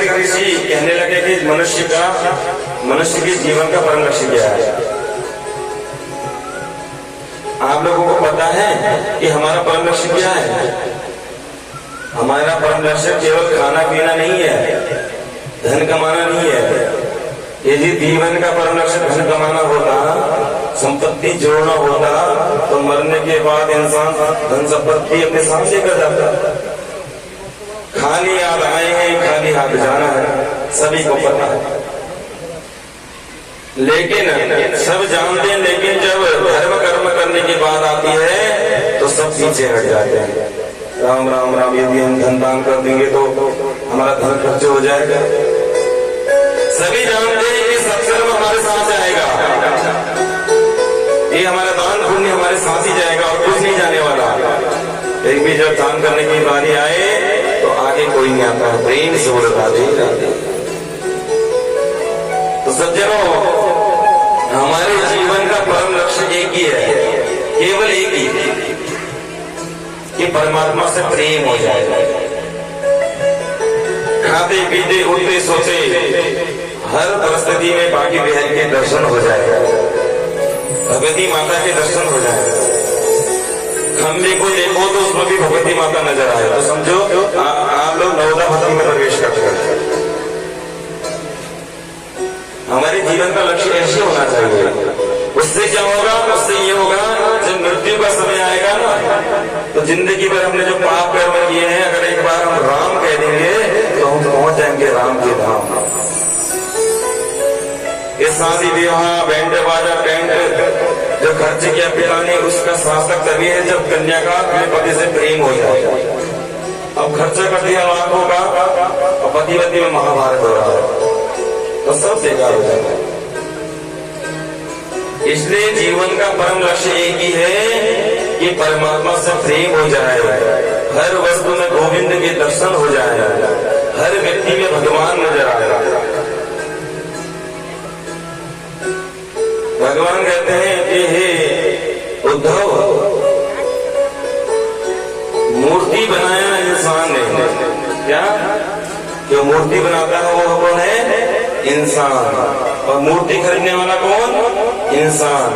शास्त्रिक ऋषि कहने लगे कि मनुष्य के जीवन का परम लक्ष्य क्या है। आप लोगों को पता है कि हमारा परम लक्ष्य क्या है? हमारा परम लक्ष्य केवल खाना पीना नहीं है, धन कमाना नहीं है। यदि जीवन का परम लक्ष्य धन कमाना होता, संपत्ति जोड़ना होता, तो मरने के बाद इंसान धन संपत्ति अपने साथ लेकर जाता। खाली याद आए हैं, खाली हाथ जाना है, सभी को पता है। लेकिन सब जानते हैं, लेकिन जब धर्म कर्म करने की बात आती है तो सब पीछे हट जाते हैं। राम राम राम, यदि हम धन दान कर देंगे तो हमारा धन खर्च हो जाएगा। सभी जानते हैं कि सत्कर्म हमारे साथ जाएगा, ये हमारा दान पुण्य हमारे साथ ही जाएगा और कुछ नहीं जाने वाला। एक भी जब दान करने की बारी आए तो आगे कोई नहीं आता, प्रेम से बोल राधे राधे। तो सज्जनों, हमारे जीवन का परम लक्ष्य एक ही है, केवल एक ही, कि परमात्मा से प्रेम हो जाए। खाते पीते उठते सोते हर परिस्थिति में बाकी बहन के दर्शन हो जाए, भगवती माता के दर्शन हो जाए। खंबे को देखो तो उसमें भी भगवती माता नजर आए, तो समझो आप लोग नवदा भक्ति में प्रवेश करते हैं। हमारे जीवन का लक्ष्य ऐसे होना चाहिए। उससे क्या होगा? उससे ये होगा, जब मृत्यु का समय आएगा ना, तो जिंदगी भर हमने जो पाप कर्म किए हैं, अगर एक बार हम राम कह देंगे तो हम पहुंच जाएंगे राम के धाम। ये शादी विवाह बैंड बाजा टेंट जो खर्च किया पिता ने, उसका सार्थक तभी है जब कन्या का अपने पति से प्रेम हो जाए। अब खर्चा कर दिया लाखों का और पति पति में महाभारत हो रहा है, तो सब बेकार हो जाता है। इसलिए जीवन का परम लक्ष्य एक ही है कि परमात्मा से प्रेम हो जाए, हर वस्तु में गोविंद के दर्शन हो जाए, हर व्यक्ति में भगवान नजर आए। भगवान कहते हैं कि हे उद्धव, मूर्ति बनाया इंसान ने, क्या जो मूर्ति बनाता है वो कौन है? इंसान। और मूर्ति खरीदने वाला कौन? इंसान।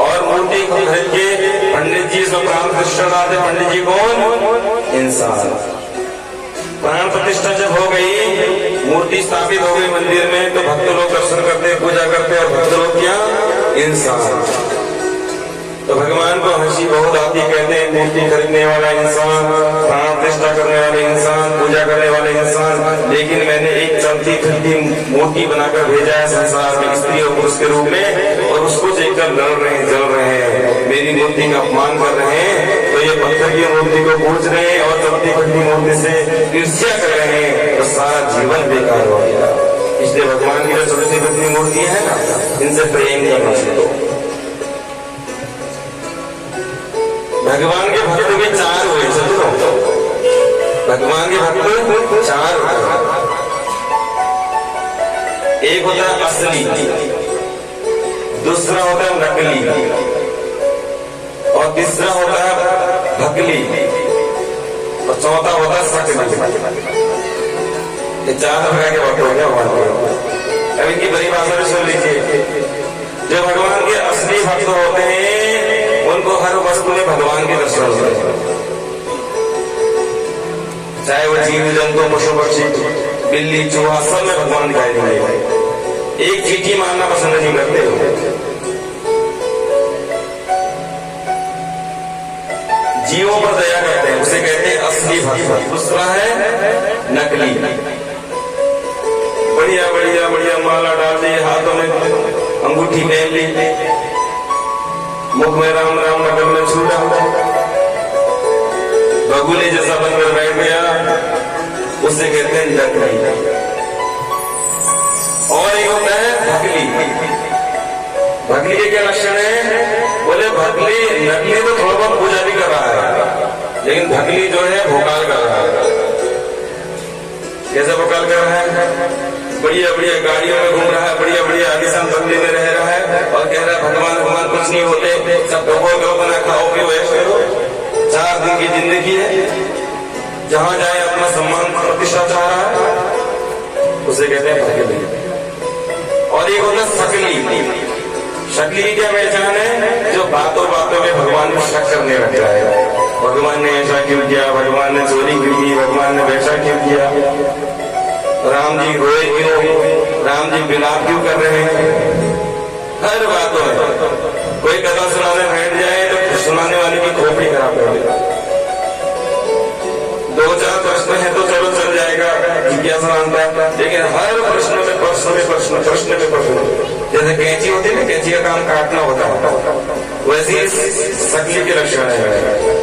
और मूर्ति को खरीद के पंडित जी इसमें प्राण प्रतिष्ठा डालते, पंडित जी कौन? इंसान। प्राण प्रतिष्ठा जब हो गई, मूर्ति स्थापित हो गई मंदिर में, तो भक्त लोग दर्शन करते, पूजा करते, और भक्त लोग क्या? इंसान। तो भगवान को हंसी बहुत आती, कहते हैं मूर्ति खरीदने वाला इंसान, प्राण प्रतिष्ठा करने वाले इंसान, पूजा करने वाले इंसान, लेकिन मैंने एक चलती फिरती मूर्ति बनाकर भेजा है संसार में स्त्री और पुरुष के रूप में, और उसको देखकर लड़ रहे हैं, जल रहे हैं, मेरी मूर्ति का अपमान कर रहे हैं। तो ये पत्थर की मूर्ति को पूज रहे हैं और चलती फिरती मूर्ति से ईर्ष्या कर रहे हैं, तो सारा जीवन बेकार हो गया। इसलिए भगवान की जो चलती फिरती मूर्ति है ना, इनसे प्रेम करना सीखो। भगवान के भक्त भी चार हुए, समझो, भगवान के भक्त चार हुए। एक होता है असली, दूसरा होता है नकली, और तीसरा होता है भकली, और चौथा होता है सकली। ये चार प्रकार के भक्त हो गए भगवान के। अब इनकी परिभाषा भी सुन लीजिए। जो भगवान के असली भक्त होते हैं उनको हर वस्तु में भगवान के दर्शन होते हैं, चाहे वो जीव जंतु पशु पक्षी बिल्ली चूहा, सब में भगवान दिखाई देंगे। एक चीटी मानना पसंद नहीं करते हो। जीवों पर दया करते हैं, उसे कहते हैं असली भक्त। दूसरा है नकली, बढ़िया बढ़िया बढ़िया माला डाल दी, हाथों में अंगूठी पहन ली, मुख में राम राम, नकल में छूटा, बगुले जैसा बनकर बैठ गया, उसे कहते हैं नकली। और एक होता है भकली। भकली के क्या लक्षण है? बोले भकली, नकली तो थोड़ा बहुत पूजा भी कर रहा है, लेकिन भकली जो है भोकाल कर रहा है। कैसे भोकाल कर रहा है? बढ़िया बढ़िया गाड़ियों में घूम रहा है, बढ़िया बढ़िया आलिशान बंगले में रह रहा है, और कह रहा है भगवान भगवान कुछ नहीं होते, सब ढोको करो, बना खाओ पियो ऐश करो, 4 दिन की जिंदगी है, जहां जाए अपना सम्मान प्रतिष्ठा चाह रहा है, उसे कहते हैं शकली। और एक होता है शकली। शकली की क्या पहचान है? जो बातों बातों में भगवान को शक करने लग जाए, भगवान ने ऐसा क्यों किया, भगवान ने चोरी क्यों की, भगवान ने वैसा क्यों किया, राम जी रोए क्यों, राम जी विलाप क्यों कर रहे हैं। हर बातों में कोई कथा सुनाने बैठ जाए तो सुनाने वाले की खोपड़ी खराब कर देगा। दो चार प्रश्न है तो चलो चल जाएगा, जिज्ञासा मानता है, लेकिन हर प्रश्न में प्रश्न पे प्रश्न, प्रश्न पे प्रश्न। जैसे कैंची होती है ना, कैंची का काम काटना होता है, वैसे शकली के लक्षण है।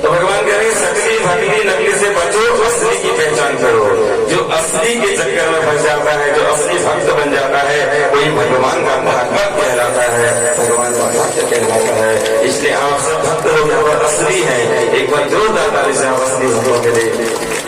तो भगवान कह रहे हैं शकली भकली नकली से बचो, असली की पहचान करो। जो असली के चक्कर में फंस जाता है, जो असली भक्त बन जाता है, वही भगवान का भक्त कहलाता है, भगवान का भक्त कहलाता है। इसलिए आप सब भक्त लोग असली हैं। एक बार जोरदार ताली से आप असली भक्तों के लिए